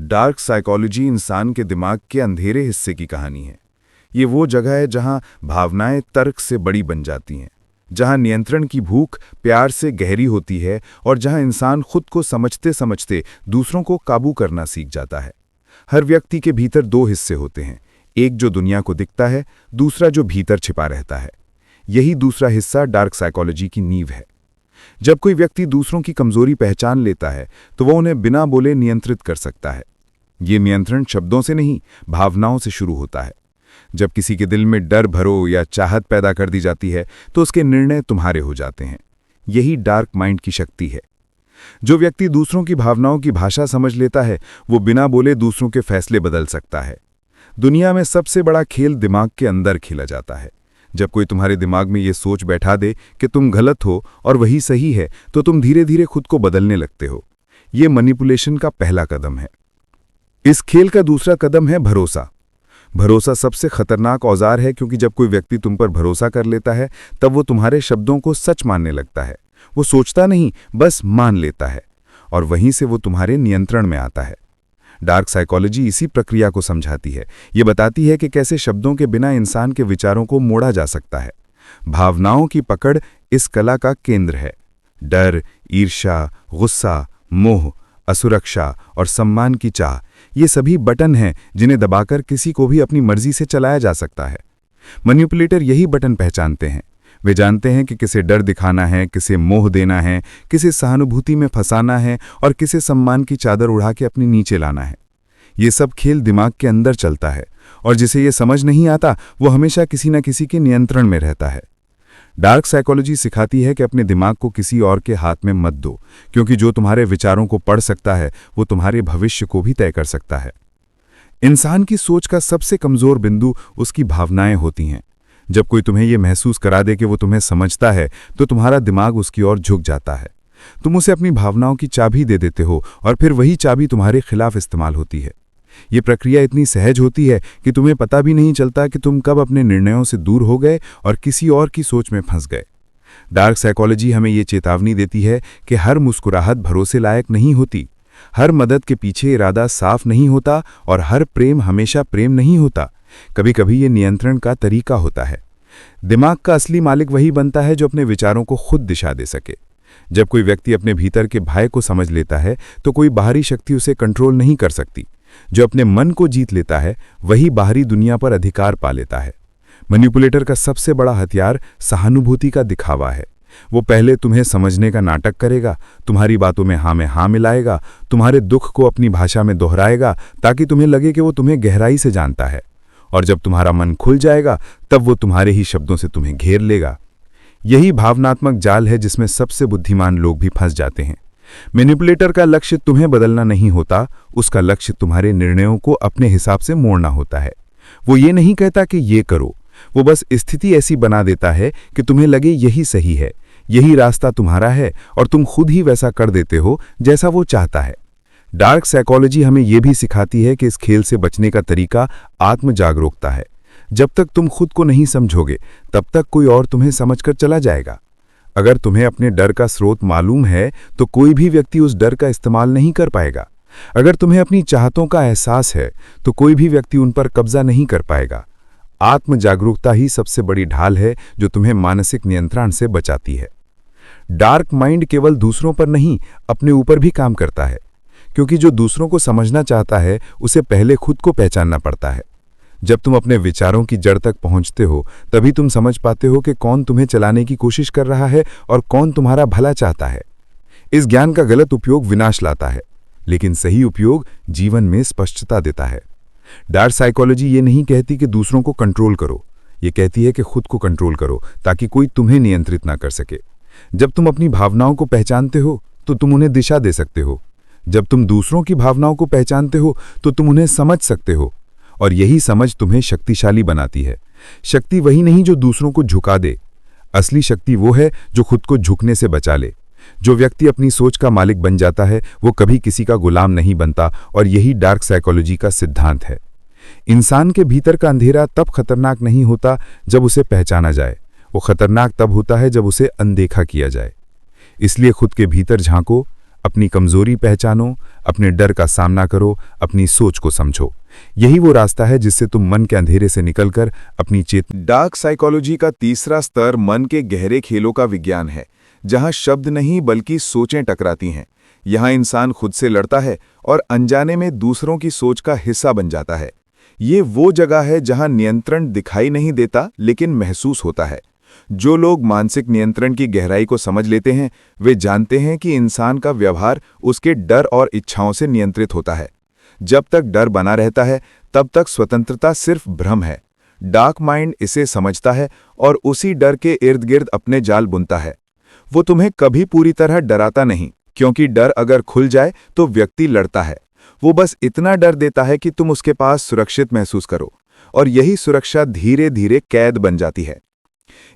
Dark psychology इंसान के दिमाग के अंधेरे हिस्से की कहानी है। ये वो जगह है जहां भावनाएं तर्क से बड़ी बन जाती हैं, जहां नियंत्रण की भूख प्यार से गहरी होती है और जहां इंसान खुद को समझते समझते दूसरों को काबू करना सीख जाता है। हर व्यक्ति के भीतर दो हिस्से होते हैं, एक जो दुनिया को दिखता है, दूसरा जो भीतर छिपा रहता है। यही दूसरा हिस्सा डार्क साइकोलॉजी की नींव है। जब कोई व्यक्ति दूसरों की कमजोरी पहचान लेता है तो वह उन्हें बिना बोले नियंत्रित कर सकता है। ये नियंत्रण शब्दों से नहीं, भावनाओं से शुरू होता है। जब किसी के दिल में डर भरो या चाहत पैदा कर दी जाती है तो उसके निर्णय तुम्हारे हो जाते हैं। यही डार्क माइंड की शक्ति है। जो व्यक्ति दूसरों की भावनाओं की भाषा समझ लेता है वो बिना बोले दूसरों के फैसले बदल सकता है। दुनिया में सबसे बड़ा खेल दिमाग के अंदर खेला जाता है। जब कोई तुम्हारे दिमाग में ये सोच बैठा दे कि तुम गलत हो और वही सही है तो तुम धीरे धीरे खुद को बदलने लगते हो। ये मैनिपुलेशन का पहला कदम है। इस खेल का दूसरा कदम है भरोसा। भरोसा सबसे खतरनाक औजार है, क्योंकि जब कोई व्यक्ति तुम पर भरोसा कर लेता है तब वो तुम्हारे शब्दों को सच मानने लगता है। वो सोचता नहीं, बस मान लेता है, और वहीं से वो तुम्हारे नियंत्रण में आता है। डार्क साइकोलॉजी इसी प्रक्रिया को समझाती है। ये बताती है कि कैसे शब्दों के बिना इंसान के विचारों को मोड़ा जा सकता है। भावनाओं की पकड़ इस कला का केंद्र है। डर, ईर्ष्या, गुस्सा, मोह, असुरक्षा और सम्मान की चाह, ये सभी बटन हैं जिन्हें दबाकर किसी को भी अपनी मर्जी से चलाया जा सकता है। मैनिपुलेटर यही बटन पहचानते हैं। वे जानते हैं कि किसे डर दिखाना है, किसे मोह देना है, किसे सहानुभूति में फंसाना है और किसे सम्मान की चादर उड़ा के अपने नीचे लाना है। ये सब खेल दिमाग के अंदर चलता है, और जिसे ये समझ नहीं आता वो हमेशा किसी न किसी के नियंत्रण में रहता है। डार्क साइकोलॉजी सिखाती है कि अपने दिमाग को किसी और के हाथ में मत दो, क्योंकि जो तुम्हारे विचारों को पढ़ सकता है वो तुम्हारे भविष्य को भी तय कर सकता है। इंसान की सोच का सबसे कमजोर बिंदु उसकी भावनाएं होती हैं। जब कोई तुम्हें यह महसूस करा दे कि वो तुम्हें समझता है तो तुम्हारा दिमाग उसकी ओर झुक जाता है। तुम उसे अपनी भावनाओं की चाबी दे देते हो और फिर वही चाबी तुम्हारे खिलाफ इस्तेमाल होती है। ये प्रक्रिया इतनी सहज होती है कि तुम्हें पता भी नहीं चलता कि तुम कब अपने निर्णयों से दूर हो गए और किसी और की सोच में फंस गए। डार्क साइकोलॉजी हमें ये चेतावनी देती है कि हर मुस्कुराहट भरोसे लायक नहीं होती, हर मदद के पीछे इरादा साफ नहीं होता और हर प्रेम हमेशा प्रेम नहीं होता। कभी कभी ये नियंत्रण का तरीका होता है। दिमाग का असली मालिक वही बनता है जो अपने विचारों को खुद दिशा दे सके। जब कोई व्यक्ति अपने भीतर के भय को समझ लेता है तो कोई बाहरी शक्ति उसे कंट्रोल नहीं कर सकती। जो अपने मन को जीत लेता है वही बाहरी दुनिया पर अधिकार पा लेता है। मैनिपुलेटर का सबसे बड़ा हथियार सहानुभूति का दिखावा है। वो पहले तुम्हें समझने का नाटक करेगा, तुम्हारी बातों में हाँ मिलाएगा, तुम्हारे दुख को अपनी भाषा में दोहराएगा ताकि तुम्हें लगे कि वो तुम्हें गहराई से जानता है। और जब तुम्हारा मन खुल जाएगा तब वो तुम्हारे ही शब्दों से तुम्हें घेर लेगा। यही भावनात्मक जाल है जिसमें सबसे बुद्धिमान लोग भी फंस जाते हैं। मैनिपुलेटर का लक्ष्य तुम्हें बदलना नहीं होता, उसका लक्ष्य तुम्हारे निर्णयों को अपने हिसाब से मोड़ना होता है। वो ये नहीं कहता कि ये करो, वो बस स्थिति ऐसी बना देता है कि तुम्हें लगे यही सही है, यही रास्ता तुम्हारा है, और तुम खुद ही वैसा कर देते हो जैसा वो चाहता है। डार्क साइकोलॉजी हमें यह भी सिखाती है कि इस खेल से बचने का तरीका आत्म जागरूकता है। जब तक तुम खुद को नहीं समझोगे तब तक कोई और तुम्हें समझकर चला जाएगा। अगर तुम्हें अपने डर का स्रोत मालूम है तो कोई भी व्यक्ति उस डर का इस्तेमाल नहीं कर पाएगा। अगर तुम्हें अपनी चाहतों का एहसास है तो कोई भी व्यक्ति उन पर कब्जा नहीं कर पाएगा। आत्म जागरूकता ही सबसे बड़ी ढाल है जो तुम्हें मानसिक नियंत्रण से बचाती है। डार्क माइंड केवल दूसरों पर नहीं, अपने ऊपर भी काम करता है, क्योंकि जो दूसरों को समझना चाहता है उसे पहले खुद को पहचानना पड़ता है। जब तुम अपने विचारों की जड़ तक पहुंचते हो तभी तुम समझ पाते हो कि कौन तुम्हें चलाने की कोशिश कर रहा है और कौन तुम्हारा भला चाहता है। इस ज्ञान का गलत उपयोग विनाश लाता है, लेकिन सही उपयोग जीवन में स्पष्टता देता है। डार्क साइकोलॉजी ये नहीं कहती कि दूसरों को कंट्रोल करो, ये कहती है कि खुद को कंट्रोल करो ताकि कोई तुम्हें नियंत्रित ना कर सके। जब तुम अपनी भावनाओं को पहचानते हो तो तुम उन्हें दिशा दे सकते हो। जब तुम दूसरों की भावनाओं को पहचानते हो तो तुम उन्हें समझ सकते हो, और यही समझ तुम्हें शक्तिशाली बनाती है। शक्ति वही नहीं जो दूसरों को झुका दे, असली शक्ति वो है जो खुद को झुकने से बचा ले। जो व्यक्ति अपनी सोच का मालिक बन जाता है वो कभी किसी का गुलाम नहीं बनता, और यही डार्क साइकोलॉजी का सिद्धांत है। इंसान के भीतर का अंधेरा तब खतरनाक नहीं होता जब उसे पहचाना जाए, वो खतरनाक तब होता है जब उसे अनदेखा किया जाए। इसलिए खुद के भीतर झांको, अपनी कमजोरी पहचानो, अपने डर का सामना करो, अपनी सोच को समझो। यही वो रास्ता है जिससे तुम मन के अंधेरे से निकलकर अपनी डार्क साइकोलॉजी का तीसरा स्तर मन के गहरे खेलों का विज्ञान है, जहां शब्द नहीं बल्कि सोचें टकराती हैं। यहाँ इंसान खुद से लड़ता है और अनजाने में दूसरों की सोच का हिस्सा बन जाता है। ये वो जगह है जहां नियंत्रण दिखाई नहीं देता लेकिन महसूस होता है। जो लोग मानसिक नियंत्रण की गहराई को समझ लेते हैं, वे जानते हैं कि इंसान का व्यवहार उसके डर और इच्छाओं से नियंत्रित होता है। जब तक डर बना रहता है, तब तक स्वतंत्रता सिर्फ भ्रम है। डार्क माइंड इसे समझता है और उसी डर के इर्द गिर्द अपने जाल बुनता है। वो तुम्हें कभी पूरी तरह डराता नहीं, क्योंकि डर अगर खुल जाए तो व्यक्ति लड़ता है। वो बस इतना डर देता है कि तुम उसके पास सुरक्षित महसूस करो, और यही सुरक्षा धीरे धीरे कैद बन जाती है।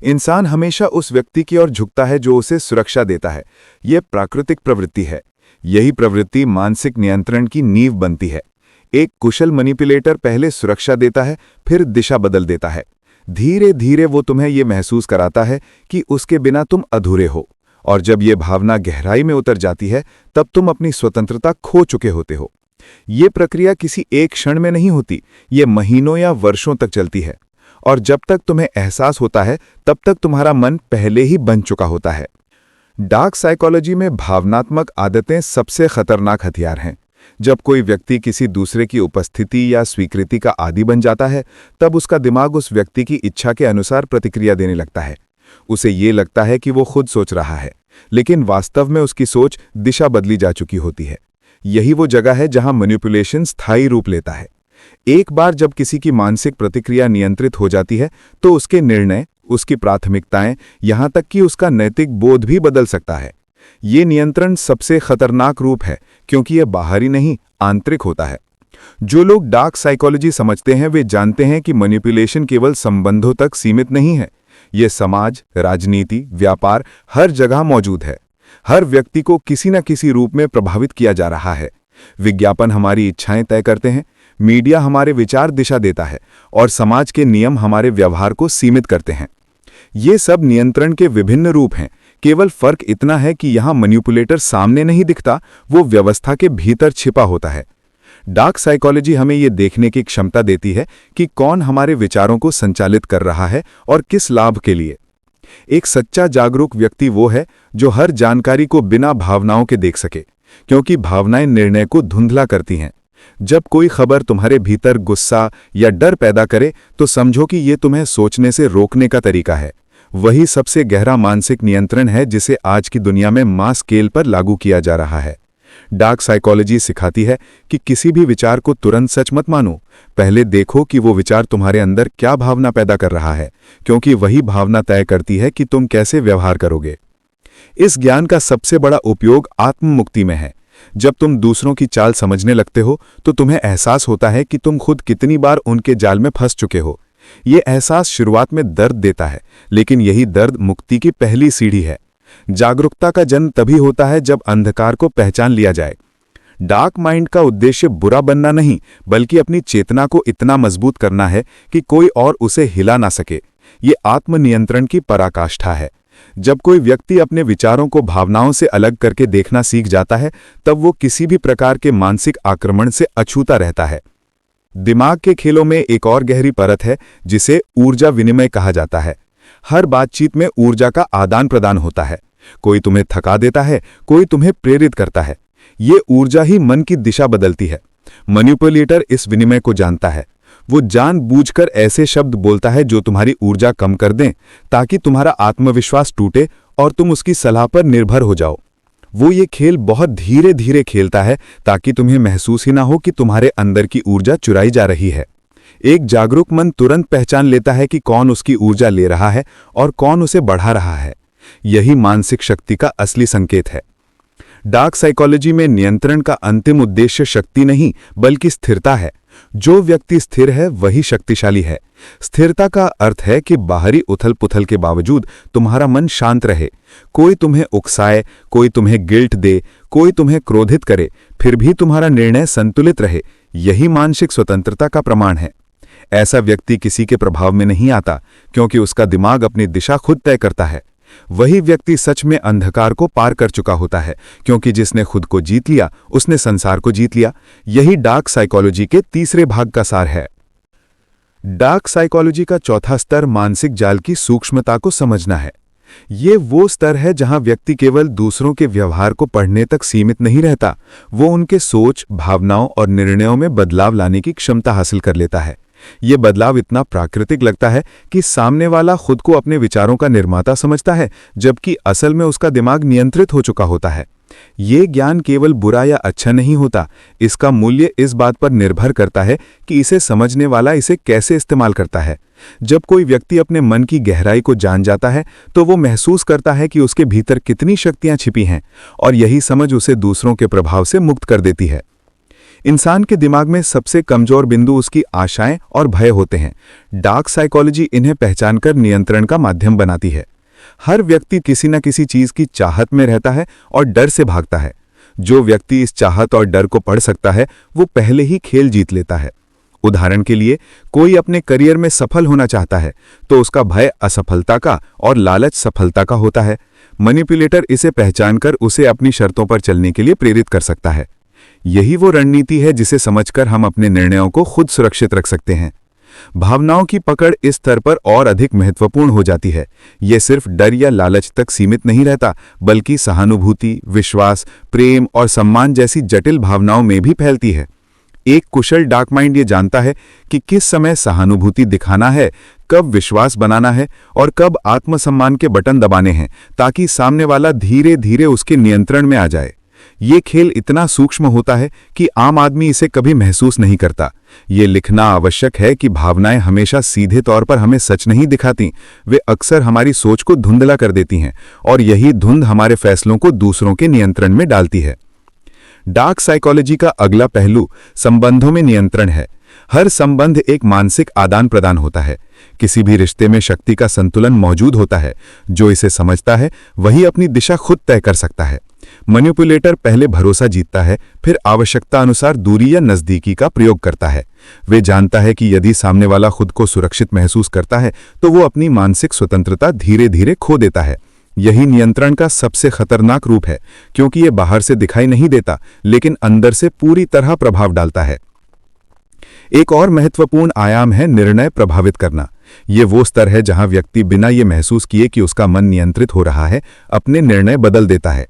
इंसान हमेशा उस व्यक्ति की ओर झुकता है जो उसे सुरक्षा देता है। यह प्राकृतिक प्रवृत्ति है। यही प्रवृत्ति मानसिक नियंत्रण की नींव बनती है। एक कुशल मैनिपुलेटर पहले सुरक्षा देता है, फिर दिशा बदल देता है। धीरे धीरे वो तुम्हें यह महसूस कराता है कि उसके बिना तुम अधूरे हो, और जब ये भावना गहराई में उतर जाती है, तब तुम अपनी स्वतंत्रता खो चुके होते हो। ये प्रक्रिया किसी एक क्षण में नहीं होती, ये महीनों या वर्षों तक चलती है, और जब तक तुम्हें एहसास होता है, तब तक तुम्हारा मन पहले ही बन चुका होता है। डार्क साइकोलॉजी में भावनात्मक आदतें सबसे खतरनाक हथियार हैं। जब कोई व्यक्ति किसी दूसरे की उपस्थिति या स्वीकृति का आदी बन जाता है, तब उसका दिमाग उस व्यक्ति की इच्छा के अनुसार प्रतिक्रिया देने लगता है। उसे ये लगता है कि वो खुद सोच रहा है, लेकिन वास्तव में उसकी सोच दिशा बदली जा चुकी होती है। यही वो जगह है जहां मैनिपुलेशन स्थायी रूप लेता है। एक बार जब किसी की मानसिक प्रतिक्रिया नियंत्रित हो जाती है, तो उसके निर्णय, उसकी प्राथमिकताएं, यहां तक कि उसका नैतिक बोध भी बदल सकता है। ये नियंत्रण सबसे खतरनाक रूप है, क्योंकि यह बाहरी नहीं, आंतरिक होता है। जो लोग डार्क साइकोलॉजी समझते हैं, वे जानते हैं कि मैनिपुलेशन केवल संबंधों तक सीमित नहीं है। यह समाज, राजनीति, व्यापार, हर जगह मौजूद है। हर व्यक्ति को किसी न किसी रूप में प्रभावित किया जा रहा है। विज्ञापन हमारी इच्छाएं तय करते हैं, मीडिया हमारे विचार दिशा देता है, और समाज के नियम हमारे व्यवहार को सीमित करते हैं। ये सब नियंत्रण के विभिन्न रूप हैं। केवल फर्क इतना है कि यहाँ मैनिपुलेटर सामने नहीं दिखता, वो व्यवस्था के भीतर छिपा होता है। डार्क साइकोलॉजी हमें ये देखने की क्षमता देती है कि कौन हमारे विचारों को संचालित कर रहा है और किस लाभ के लिए। एक सच्चा जागरूक व्यक्ति वो है जो हर जानकारी को बिना भावनाओं के देख सके, क्योंकि भावनाएं निर्णय को धुंधला करती हैं। जब कोई खबर तुम्हारे भीतर गुस्सा या डर पैदा करे, तो समझो कि ये तुम्हें सोचने से रोकने का तरीका है। वही सबसे गहरा मानसिक नियंत्रण है जिसे आज की दुनिया में मास स्केल पर लागू किया जा रहा है। डार्क साइकोलॉजी सिखाती है कि किसी भी विचार को तुरंत सच मत मानो। पहले देखो कि वो विचार तुम्हारे अंदर क्या भावना पैदा कर रहा है, क्योंकि वही भावना तय करती है कि तुम कैसे व्यवहार करोगे। इस ज्ञान का सबसे बड़ा उपयोग आत्म-मुक्ति में है। जब तुम दूसरों की चाल समझने लगते हो, तो तुम्हें एहसास होता है कि तुम खुद कितनी बार उनके जाल में फंस चुके हो। ये एहसास शुरुआत में दर्द देता है, लेकिन यही दर्द मुक्ति की पहली सीढ़ी है। जागरूकता का जन्म तभी होता है जब अंधकार को पहचान लिया जाए। डार्क माइंड का उद्देश्य बुरा बनना नहीं, बल्कि अपनी चेतना को इतना मजबूत करना है कि कोई और उसे हिला ना सके। ये आत्मनियंत्रण की पराकाष्ठा है। जब कोई व्यक्ति अपने विचारों को भावनाओं से अलग करके देखना सीख जाता है, तब वो किसी भी प्रकार के मानसिक आक्रमण से अछूता रहता है। दिमाग के खेलों में एक और गहरी परत है जिसे ऊर्जा विनिमय कहा जाता है। हर बातचीत में ऊर्जा का आदान प्रदान होता है। कोई तुम्हें थका देता है, कोई तुम्हें प्रेरित करता है। ये ऊर्जा ही मन की दिशा बदलती है। मैनिपुलेटर इस विनिमय को जानता है। वो जानबूझकर ऐसे शब्द बोलता है जो तुम्हारी ऊर्जा कम कर दें, ताकि तुम्हारा आत्मविश्वास टूटे और तुम उसकी सलाह पर निर्भर हो जाओ। वो ये खेल बहुत धीरे धीरे खेलता है, ताकि तुम्हें महसूस ही ना हो कि तुम्हारे अंदर की ऊर्जा चुराई जा रही है। एक जागरूक मन तुरंत पहचान लेता है कि कौन उसकी ऊर्जा ले रहा है और कौन उसे बढ़ा रहा है। यही मानसिक शक्ति का असली संकेत है। डार्क साइकोलॉजी में नियंत्रण का अंतिम उद्देश्य शक्ति नहीं, बल्कि स्थिरता है। जो व्यक्ति स्थिर है वही शक्तिशाली है। स्थिरता का अर्थ है कि बाहरी उथल-पुथल के बावजूद तुम्हारा मन शांत रहे। कोई तुम्हें उकसाए, कोई तुम्हें गिल्ट दे, कोई तुम्हें क्रोधित करे, फिर भी तुम्हारा निर्णय संतुलित रहे। यही मानसिक स्वतंत्रता का प्रमाण है। ऐसा व्यक्ति किसी के प्रभाव में नहीं आता, क्योंकि उसका दिमाग अपनी दिशा खुद तय करता है। वही व्यक्ति सच में अंधकार को पार कर चुका होता है, क्योंकि जिसने खुद को जीत लिया उसने संसार को जीत लिया। यही डार्क साइकोलॉजी के तीसरे भाग का सार है। डार्क साइकोलॉजी का चौथा स्तर मानसिक जाल की सूक्ष्मता को समझना है। ये वो स्तर है जहां व्यक्ति केवल दूसरों के व्यवहार को पढ़ने तक सीमित नहीं रहता, वो उनके सोच, भावनाओं और निर्णयों में बदलाव लाने की क्षमता हासिल कर लेता है। ये बदलाव इतना प्राकृतिक लगता है कि सामने वाला खुद को अपने विचारों का निर्माता समझता है, जबकि असल में उसका दिमाग नियंत्रित हो चुका होता है। ये ज्ञान केवल बुरा या अच्छा नहीं होता, इसका मूल्य इस बात पर निर्भर करता है कि इसे समझने वाला इसे कैसे इस्तेमाल करता है। जब कोई व्यक्ति अपने मन की गहराई को जान जाता है तो वो महसूस करता है कि उसके भीतर कितनी शक्तियां छिपी हैं, और यही समझ उसे दूसरों के प्रभाव से मुक्त कर देती है। इंसान के दिमाग में सबसे कमजोर बिंदु उसकी आशाएं और भय होते हैं। डार्क साइकोलॉजी इन्हें पहचानकर नियंत्रण का माध्यम बनाती है। हर व्यक्ति किसी न किसी चीज की चाहत में रहता है और डर से भागता है। जो व्यक्ति इस चाहत और डर को पढ़ सकता है वो पहले ही खेल जीत लेता है। उदाहरण के लिए, कोई अपने करियर में सफल होना चाहता है तो उसका भय असफलता का और लालच सफलता का होता है। मैनिपुलेटर इसे पहचानकर उसे अपनी शर्तों पर चलने के लिए प्रेरित कर सकता है। यही वो रणनीति है जिसे समझकर हम अपने निर्णयों को खुद सुरक्षित रख सकते हैं। भावनाओं की पकड़ इस स्तर पर और अधिक महत्वपूर्ण हो जाती है। ये सिर्फ डर या लालच तक सीमित नहीं रहता, बल्कि सहानुभूति, विश्वास, प्रेम और सम्मान जैसी जटिल भावनाओं में भी फैलती है। एक कुशल डार्क माइंड ये जानता है कि किस समय सहानुभूति दिखाना है, कब विश्वास बनाना है और कब आत्मसम्मान के बटन दबाने हैं, ताकि सामने वाला धीरे धीरे उसके नियंत्रण में आ जाए। ये खेल इतना सूक्ष्म होता है कि आम आदमी इसे कभी महसूस नहीं करता। ये लिखना आवश्यक है कि भावनाएं हमेशा सीधे तौर पर हमें सच नहीं दिखाती, वे अक्सर हमारी सोच को धुंधला कर देती हैं, और यही धुंध हमारे फैसलों को दूसरों के नियंत्रण में डालती है। डार्क साइकोलॉजी का अगला पहलू संबंधों में नियंत्रण है। हर संबंध एक मानसिक आदान प्रदान होता है। किसी भी रिश्ते में शक्ति का संतुलन मौजूद होता है। जो इसे समझता है वही अपनी दिशा खुद तय कर सकता है। मैनिपुलेटर पहले भरोसा जीतता है, फिर आवश्यकता अनुसार दूरी या नजदीकी का प्रयोग करता है। वे जानता है कि यदि सामने वाला खुद को सुरक्षित महसूस करता है तो वो अपनी मानसिक स्वतंत्रता धीरे धीरे खो देता है। यही नियंत्रण का सबसे खतरनाक रूप है, क्योंकि ये बाहर से दिखाई नहीं देता, लेकिन अंदर से पूरी तरह प्रभाव डालता है। एक और महत्वपूर्ण आयाम है निर्णय प्रभावित करना। ये वो स्तर है जहां व्यक्ति बिना ये महसूस किए कि उसका मन नियंत्रित हो रहा है, अपने निर्णय बदल देता है।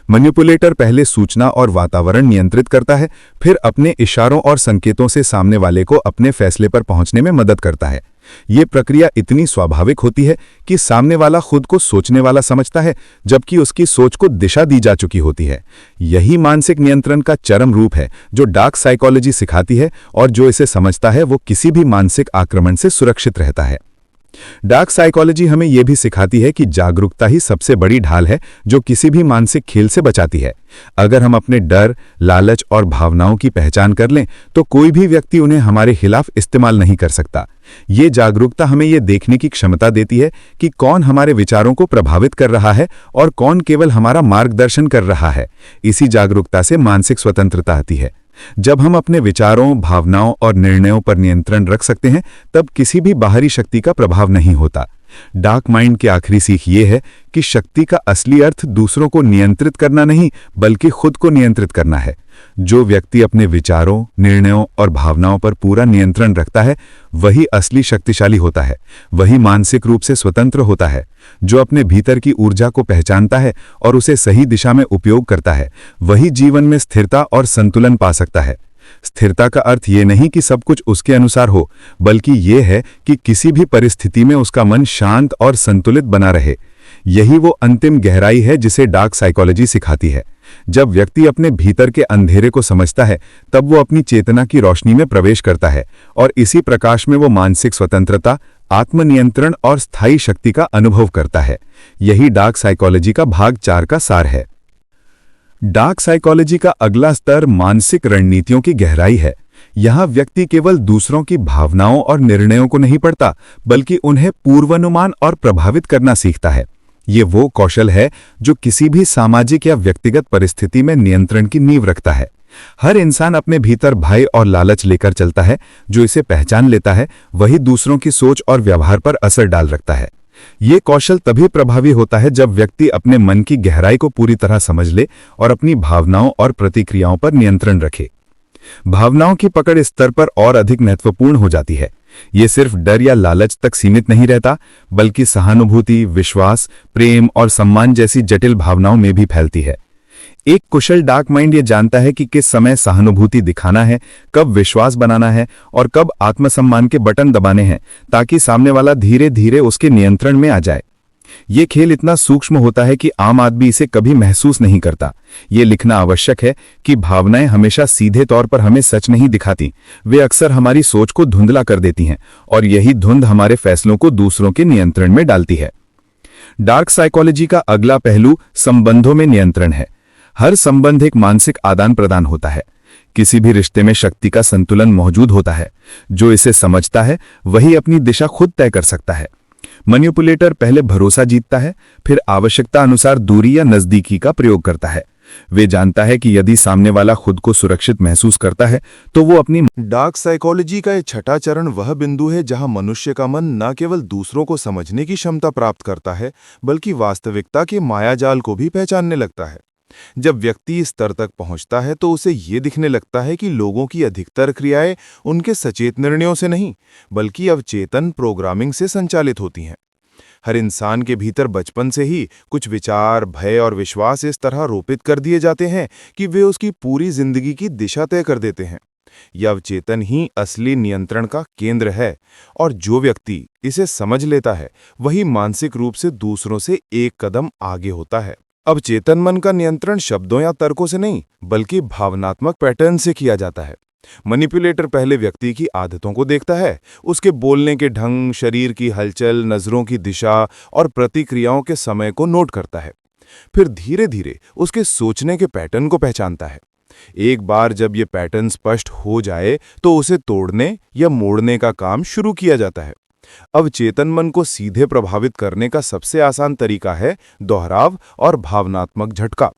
मैनिपुलेटर पहले सूचना और वातावरण नियंत्रित करता है, फिर अपने इशारों और संकेतों से सामने वाले को अपने फैसले पर पहुंचने में मदद करता है। ये प्रक्रिया इतनी स्वाभाविक होती है कि सामने वाला खुद को सोचने वाला समझता है, जबकि उसकी सोच को दिशा दी जा चुकी होती है। यही मानसिक नियंत्रण का चरम रूप है जो डार्क साइकोलॉजी सिखाती है, और जो इसे समझता है वो किसी भी मानसिक आक्रमण से सुरक्षित रहता है। डार्क साइकोलॉजी हमें यह भी सिखाती है कि जागरूकता ही सबसे बड़ी ढाल है जो किसी भी मानसिक खेल से बचाती है। अगर हम अपने डर, लालच और भावनाओं की पहचान कर लें तो कोई भी व्यक्ति उन्हें हमारे खिलाफ इस्तेमाल नहीं कर सकता। ये जागरूकता हमें यह देखने की क्षमता देती है कि कौन हमारे विचारों को प्रभावित कर रहा है और कौन केवल हमारा मार्गदर्शन कर रहा है। इसी जागरूकता से मानसिक स्वतंत्रता आती है। जब हम अपने विचारों, भावनाओं और निर्णयों पर नियंत्रण रख सकते हैं, तब किसी भी बाहरी शक्ति का प्रभाव नहीं होता। डार्क माइंड की आखिरी सीख ये है कि शक्ति का असली अर्थ दूसरों को नियंत्रित करना नहीं, बल्कि खुद को नियंत्रित करना है। जो व्यक्ति अपने विचारों, निर्णयों और भावनाओं पर पूरा नियंत्रण रखता है, वही असली शक्तिशाली होता है। वही मानसिक रूप से स्वतंत्र होता है। जो अपने भीतर की ऊर्जा को पहचानता है और उसे सही दिशा में उपयोग करता है, वही जीवन में स्थिरता और संतुलन पा सकता है। स्थिरता का अर्थ ये नहीं कि सब कुछ उसके अनुसार हो, बल्कि ये है कि किसी भी परिस्थिति में उसका मन शांत और संतुलित बना रहे। यही वो अंतिम गहराई है जिसे डार्क साइकोलॉजी सिखाती है। जब व्यक्ति अपने भीतर के अंधेरे को समझता है, तब वो अपनी चेतना की रोशनी में प्रवेश करता है, और इसी प्रकाश में वो मानसिक स्वतंत्रता, आत्मनियंत्रण और स्थायी शक्ति का अनुभव करता है। यही डार्क साइकोलॉजी का भाग 4 का सार है। डार्क साइकोलॉजी का अगला स्तर मानसिक रणनीतियों की गहराई है। यहां व्यक्ति केवल दूसरों की भावनाओं और निर्णयों को नहीं पढ़ता, बल्कि उन्हें पूर्वानुमान और प्रभावित करना सीखता है। ये वो कौशल है जो किसी भी सामाजिक या व्यक्तिगत परिस्थिति में नियंत्रण की नींव रखता है। हर इंसान अपने भीतर भय और लालच लेकर चलता है। जो इसे पहचान लेता है, वही दूसरों की सोच और व्यवहार पर असर डाल रखता है। ये कौशल तभी प्रभावी होता है जब व्यक्ति अपने मन की गहराई को पूरी तरह समझ ले और अपनी भावनाओं और प्रतिक्रियाओं पर नियंत्रण रखे। भावनाओं की पकड़ इस स्तर पर और अधिक महत्वपूर्ण हो जाती है। ये सिर्फ डर या लालच तक सीमित नहीं रहता, बल्कि सहानुभूति, विश्वास, प्रेम और सम्मान जैसी जटिल भावनाओं में भी फैलती है। एक कुशल डार्क माइंड ये जानता है कि किस समय सहानुभूति दिखाना है, कब विश्वास बनाना है और कब आत्मसम्मान के बटन दबाने हैं, ताकि सामने वाला धीरे धीरे उसके नियंत्रण में आ जाए। ये खेल इतना सूक्ष्म होता है कि आम आदमी इसे कभी महसूस नहीं करता। ये लिखना आवश्यक है कि भावनाएं हमेशा सीधे तौर पर हमें सच नहीं दिखाती, वे अक्सर हमारी सोच को धुंधला कर देती हैं और यही धुंध हमारे फैसलों को दूसरों के नियंत्रण में डालती है। डार्क साइकोलॉजी का अगला पहलू संबंधों में नियंत्रण है। हर संबंध एक मानसिक आदान प्रदान होता है। किसी भी रिश्ते में शक्ति का संतुलन मौजूद होता है। जो इसे समझता है वही अपनी दिशा खुद तय कर सकता है। मैनिपुलेटर पहले भरोसा जीतता है, फिर आवश्यकता अनुसार दूरी या नजदीकी का प्रयोग करता है। वे जानता है कि यदि सामने वाला खुद को सुरक्षित महसूस करता है तो वो अपनी। डार्क साइकोलॉजी का ये छठा चरण वह बिंदु है जहां मनुष्य का मन न केवल दूसरों को समझने की क्षमता प्राप्त करता है, बल्कि वास्तविकता के मायाजाल को भी पहचानने लगता है। जब व्यक्ति इस स्तर तक पहुंचता है तो उसे ये दिखने लगता है कि लोगों की अधिकतर क्रियाएं उनके सचेत निर्णयों से नहीं, बल्कि अवचेतन प्रोग्रामिंग से संचालित होती हैं। हर इंसान के भीतर बचपन से ही कुछ विचार, भय और विश्वास इस तरह रोपित कर दिए जाते हैं कि वे उसकी पूरी जिंदगी की दिशा तय कर देते हैं। यह अवचेतन ही असली नियंत्रण का केंद्र है, और जो व्यक्ति इसे समझ लेता है वही मानसिक रूप से दूसरों से एक कदम आगे होता है। अवचेतन मन का नियंत्रण शब्दों या तर्कों से नहीं, बल्कि भावनात्मक पैटर्न से किया जाता है। मैनिपुलेटर पहले व्यक्ति की आदतों को देखता है, उसके बोलने के ढंग, शरीर की हलचल, नजरों की दिशा और प्रतिक्रियाओं के समय को नोट करता है। फिर धीरे धीरे उसके सोचने के पैटर्न को पहचानता है। एक बार जब ये पैटर्न स्पष्ट हो जाए तो उसे तोड़ने या मोड़ने का काम शुरू किया जाता है। अवचेतन मन को सीधे प्रभावित करने का सबसे आसान तरीका है दोहराव और भावनात्मक झटका।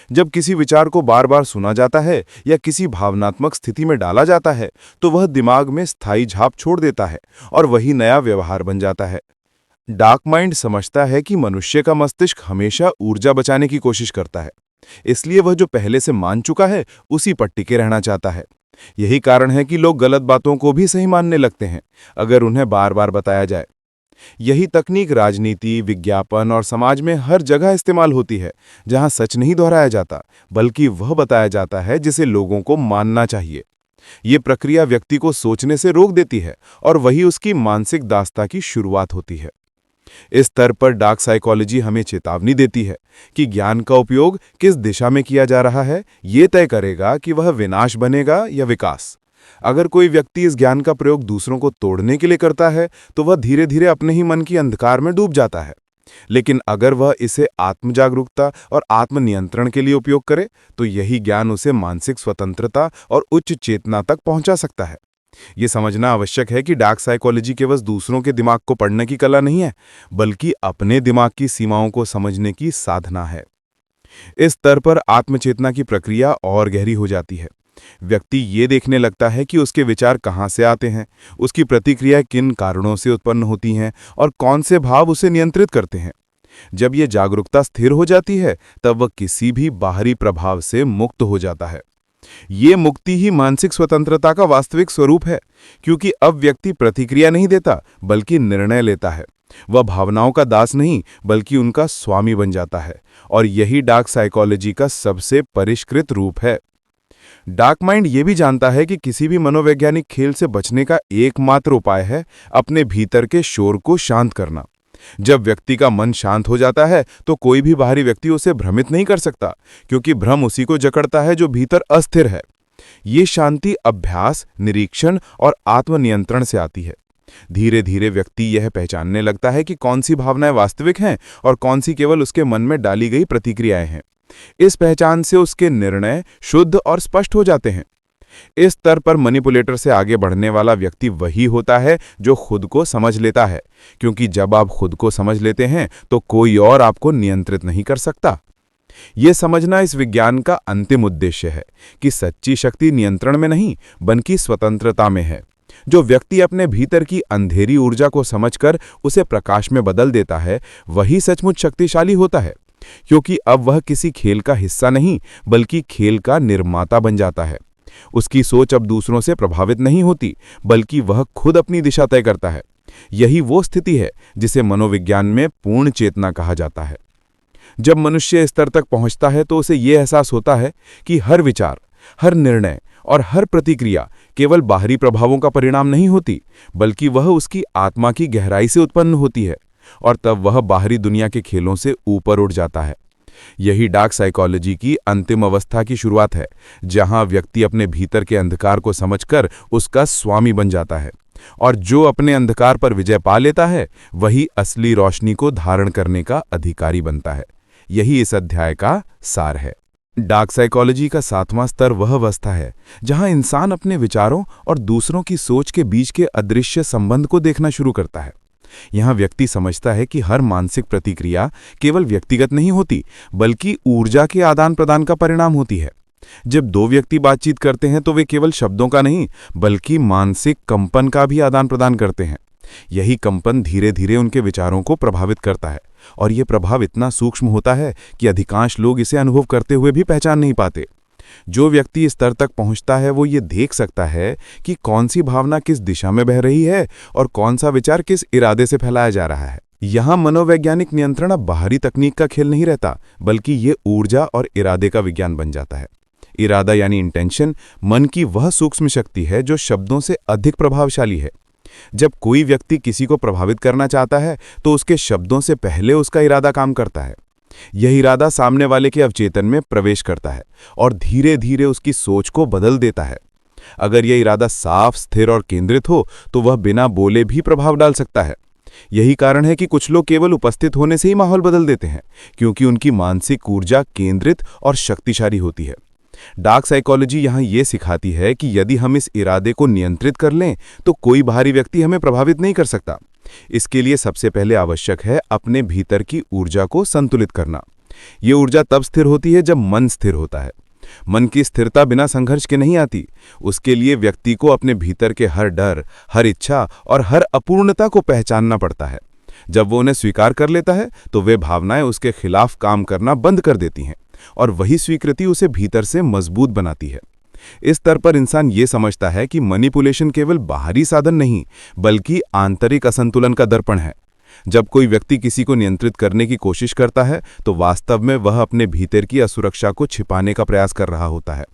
जब किसी विचार को बार बार सुना जाता है या किसी भावनात्मक स्थिति में डाला जाता है तो वह दिमाग में स्थायी छाप छोड़ देता है और वही नया व्यवहार बन जाता है। डार्क माइंड समझता है कि मनुष्य का मस्तिष्क हमेशा ऊर्जा बचाने की कोशिश करता है, इसलिए वह जो पहले से मान चुका है उसी पर टिके रहना चाहता है। यही कारण है कि लोग गलत बातों को भी सही मानने लगते हैं अगर उन्हें बार बार बताया जाए। यही तकनीक राजनीति, विज्ञापन और समाज में हर जगह इस्तेमाल होती है, जहां सच नहीं दोहराया जाता बल्कि वह बताया जाता है जिसे लोगों को मानना चाहिए। ये प्रक्रिया व्यक्ति को सोचने से रोक देती है और वही उसकी मानसिक दास्ता की शुरुआत होती है। इस स्तर पर डार्क साइकोलॉजी हमें चेतावनी देती है कि ज्ञान का उपयोग किस दिशा में किया जा रहा है, ये तय करेगा कि वह विनाश बनेगा या विकास। अगर कोई व्यक्ति इस ज्ञान का प्रयोग दूसरों को तोड़ने के लिए करता है तो वह धीरे धीरे अपने ही मन की अंधकार में डूब जाता है। लेकिन अगर वह इसे आत्मजागरूकता और आत्मनियंत्रण के लिए उपयोग करे तो यही ज्ञान उसे मानसिक स्वतंत्रता और उच्च चेतना तक पहुंचा सकता है। ये समझना आवश्यक है कि डार्क साइकोलॉजी केवल दूसरों के दिमाग को पढ़ने की कला नहीं है, बल्कि अपने दिमाग की सीमाओं को समझने की साधना है। इस स्तर पर आत्मचेतना की प्रक्रिया और गहरी हो जाती है। व्यक्ति ये देखने लगता है कि उसके विचार कहाँ से आते हैं, उसकी प्रतिक्रिया किन कारणों से उत्पन्न होती हैं और कौन से भाव उसे नियंत्रित करते हैं। जब ये जागरूकता स्थिर हो जाती है तब वह किसी भी बाहरी प्रभाव से मुक्त हो जाता है। ये मुक्ति ही मानसिक स्वतंत्रता का वास्तविक स्वरूप है, क्योंकि अब व्यक्ति प्रतिक्रिया नहीं देता बल्कि निर्णय लेता है। वह भावनाओं का दास नहीं बल्कि उनका स्वामी बन जाता है, और यही डार्क साइकोलॉजी का सबसे परिष्कृत रूप है। डार्क माइंड ये भी जानता है कि किसी भी मनोवैज्ञानिक खेल से बचने का एकमात्र उपाय है अपने भीतर के शोर को शांत करना। जब व्यक्ति का मन शांत हो जाता है तो कोई भी बाहरी व्यक्ति उसे भ्रमित नहीं कर सकता, क्योंकि भ्रम उसी को जकड़ता है जो भीतर अस्थिर है। ये शांति अभ्यास, निरीक्षण और आत्मनियंत्रण से आती है। धीरे धीरे व्यक्ति यह पहचानने लगता है कि कौन सी भावनाएं वास्तविक हैं और कौन सी केवल उसके मन में डाली गई प्रतिक्रियाएं हैं। इस पहचान से उसके निर्णय शुद्ध और स्पष्ट हो जाते हैं। इस स्तर पर मैनिपुलेटर से आगे बढ़ने वाला व्यक्ति वही होता है जो खुद को समझ लेता है, क्योंकि जब आप खुद को समझ लेते हैं तो कोई और आपको नियंत्रित नहीं कर सकता। यह समझना इस विज्ञान का अंतिम उद्देश्य है कि सच्ची शक्ति नियंत्रण में नहीं बल्कि स्वतंत्रता में है। जो व्यक्ति अपने भीतर की अंधेरी ऊर्जा को समझकर उसे प्रकाश में बदल देता है, वही सचमुच शक्तिशाली होता है, क्योंकि अब वह किसी खेल का हिस्सा नहीं बल्कि खेल का निर्माता बन जाता है। उसकी सोच अब दूसरों से प्रभावित नहीं होती, बल्कि वह खुद अपनी दिशा तय करता है। यही वो स्थिति है जिसे मनोविज्ञान में पूर्ण चेतना कहा जाता है। जब मनुष्य इस स्तर तक पहुंचता है तो उसे यह एहसास होता है कि हर विचार, हर निर्णय और हर प्रतिक्रिया केवल बाहरी प्रभावों का परिणाम नहीं होती, बल्कि वह उसकी आत्मा की गहराई से उत्पन्न होती है, और तब वह बाहरी दुनिया के खेलों से ऊपर उठ जाता है। यही डार्क साइकोलॉजी की अंतिम अवस्था की शुरुआत है, जहां व्यक्ति अपने भीतर के अंधकार को समझकर उसका स्वामी बन जाता है, और जो अपने अंधकार पर विजय पा लेता है वही असली रोशनी को धारण करने का अधिकारी बनता है। यही इस अध्याय का सार है। डार्क साइकोलॉजी का 7वां स्तर वह अवस्था है जहां इंसान अपने विचारों और दूसरों की सोच के बीच के अदृश्य संबंध को देखना शुरू करता है। यहां व्यक्ति समझता है कि हर मानसिक प्रतिक्रिया केवल व्यक्तिगत नहीं होती, बल्कि ऊर्जा के आदान प्रदान का परिणाम होती है। जब दो व्यक्ति बातचीत करते हैं तो वे केवल शब्दों का नहीं बल्कि मानसिक कंपन का भी आदान प्रदान करते हैं। यही कंपन धीरे धीरे उनके विचारों को प्रभावित करता है, और यह प्रभाव इतना सूक्ष्म होता है कि अधिकांश लोग इसे अनुभव करते हुए भी पहचान नहीं पाते। जो व्यक्ति इस स्तर तक पहुंचता है वो ये देख सकता है कि कौन सी भावना किस दिशा में बह रही है और कौन सा विचार किस इरादे से फैलाया जा रहा है। यहां मनोवैज्ञानिक नियंत्रण अब बाहरी तकनीक का खेल नहीं रहता, बल्कि ये ऊर्जा और इरादे का विज्ञान बन जाता है। इरादा यानी इंटेंशन मन की वह सूक्ष्म शक्ति है जो शब्दों से अधिक प्रभावशाली है। जब कोई व्यक्ति किसी को प्रभावित करना चाहता है तो उसके शब्दों से पहले उसका इरादा काम करता है। यह इरादा सामने वाले के अवचेतन में प्रवेश करता है और धीरे धीरे उसकी सोच को बदल देता है। अगर यह इरादा साफ, स्थिर और केंद्रित हो तो वह बिना बोले भी प्रभाव डाल सकता है। यही कारण है कि कुछ लोग केवल उपस्थित होने से ही माहौल बदल देते हैं, क्योंकि उनकी मानसिक ऊर्जा केंद्रित और शक्तिशाली होती है। डार्क साइकोलॉजी यहां यह सिखाती है कि यदि हम इस इरादे को नियंत्रित कर लें तो कोई बाहरी व्यक्ति हमें प्रभावित नहीं कर सकता। इसके लिए सबसे पहले आवश्यक है अपने भीतर की ऊर्जा को संतुलित करना। ये ऊर्जा तब स्थिर होती है जब मन स्थिर होता है। मन की स्थिरता बिना संघर्ष के नहीं आती। उसके लिए व्यक्ति को अपने भीतर के हर डर, हर इच्छा और हर अपूर्णता को पहचानना पड़ता है। जब वो उन्हें स्वीकार कर लेता है तो वे भावनाएं उसके खिलाफ काम करना बंद कर देती हैं, और वही स्वीकृति उसे भीतर से मजबूत बनाती है। इस स्तर पर इंसान ये समझता है कि मैनिपुलेशन केवल बाहरी साधन नहीं बल्कि आंतरिक असंतुलन का दर्पण है। जब कोई व्यक्ति किसी को नियंत्रित करने की कोशिश करता है तो वास्तव में वह अपने भीतर की असुरक्षा को छिपाने का प्रयास कर रहा होता है।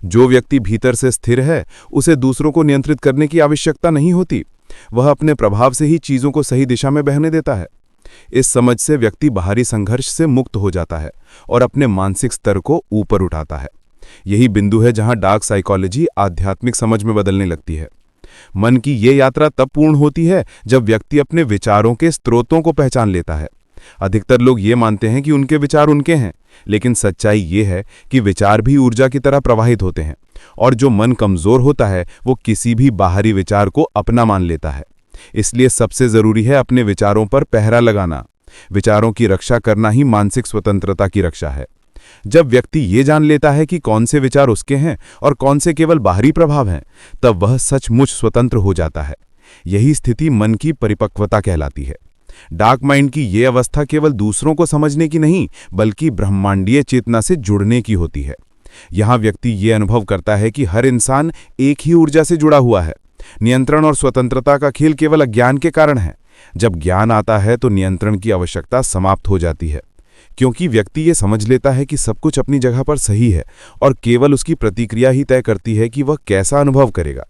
जो व्यक्ति भीतर से स्थिर है उसे दूसरों को नियंत्रित करने की आवश्यकता नहीं होती। वह अपने प्रभाव से ही चीजों को सही दिशा में बहने देता है। इस समझ से व्यक्ति बाहरी संघर्ष से मुक्त हो जाता है और अपने मानसिक स्तर को ऊपर उठाता है। यही बिंदु है जहां डार्क साइकोलॉजी आध्यात्मिक समझ में बदलने लगती है। मन की ये यात्रा तब पूर्ण होती है जब व्यक्ति अपने विचारों के स्रोतों को पहचान लेता है। अधिकतर लोग ये मानते हैं कि उनके विचार उनके हैं, लेकिन सच्चाई ये है कि विचार भी ऊर्जा की तरह प्रवाहित होते हैं, और जो मन कमजोर होता है वो किसी भी बाहरी विचार को अपना मान लेता है। इसलिए सबसे जरूरी है अपने विचारों पर पहरा लगाना। विचारों की रक्षा करना ही मानसिक स्वतंत्रता की रक्षा है। जब व्यक्ति ये जान लेता है कि कौन से विचार उसके हैं और कौन से केवल बाहरी प्रभाव हैं, तब वह सचमुच स्वतंत्र हो जाता है। यही स्थिति मन की परिपक्वता कहलाती है। डार्क माइंड की ये अवस्था केवल दूसरों को समझने की नहीं बल्कि ब्रह्मांडीय चेतना से जुड़ने की होती है। यहां व्यक्ति ये अनुभव करता है कि हर इंसान एक ही ऊर्जा से जुड़ा हुआ है। नियंत्रण और स्वतंत्रता का खेल केवल अज्ञान के कारण है। जब ज्ञान आता है तो नियंत्रण की आवश्यकता समाप्त हो जाती है, क्योंकि व्यक्ति ये समझ लेता है कि सब कुछ अपनी जगह पर सही है और केवल उसकी प्रतिक्रिया ही तय करती है कि वह कैसा अनुभव करेगा।